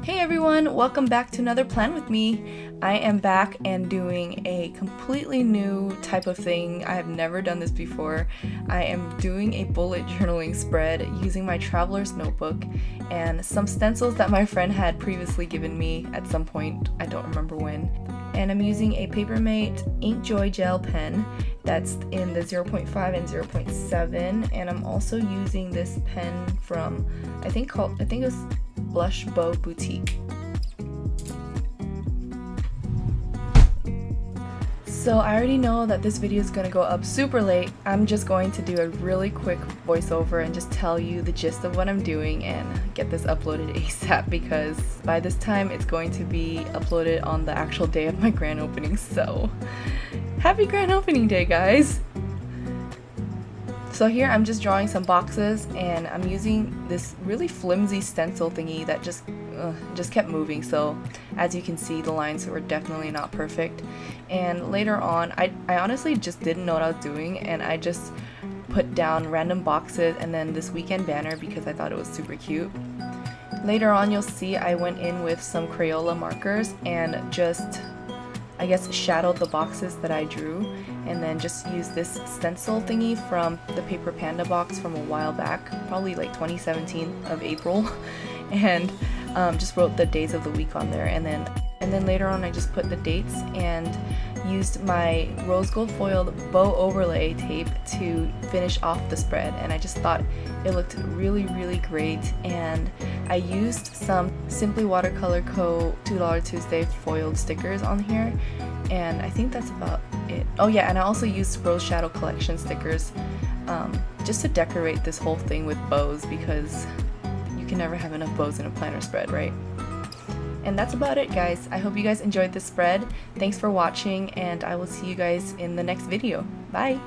Hey everyone, welcome back to another plan with me. I am back and doing a completely new type of thing. I have never done this before. I am doing a bullet journaling spread using my traveler's notebook and some stencils that my friend had previously given me at some point, I don't remember when. And I'm using a Papermate Ink Joy gel pen that's in the 0.5 and 0.7, and I'm also using this pen from I think it was Blush Bow Boutique. So I already know that this video is going to go up super late. I'm just going to do a really quick voiceover and just tell you the gist of what I'm doing and get this uploaded ASAP, because by this time it's going to be uploaded on the actual day of my grand opening. So happy grand opening day, guys! So here I'm just drawing some boxes and I'm using this really flimsy stencil thingy that just kept moving, so as you can see the lines were definitely not perfect. And later on I honestly just didn't know what I was doing, and I just put down random boxes and then this weekend banner because I thought it was super cute. Later on you'll see I went in with some Crayola markers and just I guess shadowed the boxes that I drew, and then just used this stencil thingy from the Paper Panda box from a while back, probably like 2017 of April, and just wrote the days of the week on there, and then later on I just put the dates and used my rose gold foiled bow overlay tape to finish off the spread, and I just thought it looked really great. And I used some Simply Watercolor Co. $2 Tuesday foiled stickers on here, and I think that's about it. Oh yeah, and I also used Rose Shadow Collection stickers just to decorate this whole thing with bows, because you can never have enough bows in a planner spread, right? And that's about it, guys. I hope you guys enjoyed this spread. Thanks for watching, and I will see you guys in the next video. Bye!